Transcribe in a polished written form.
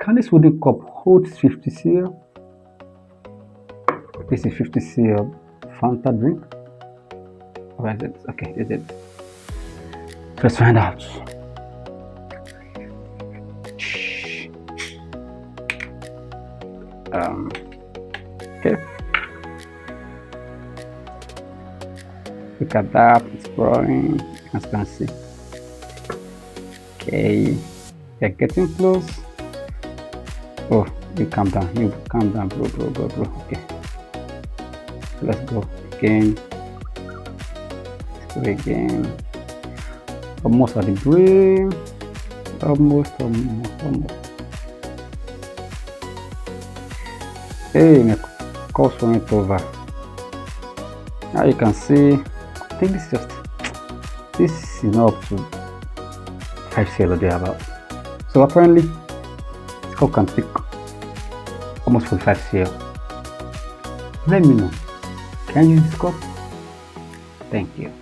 Can this wooden cup hold 50 cl? This is 50 cl Fanta drink. Where is it? Okay, is it? Let's find out. Okay. Look at that, it's pouring, as you can see. Okay, they're getting close. Oh, you calm down, bro. Okay, let's go again. Let's go again. Almost at the brim. Almost. Hey, my course went over. Now you can see, I think this is not up to 5 cl or thereabout. So apparently this cup can take almost 45 cl. Let me know, can you use this cup? Thank you.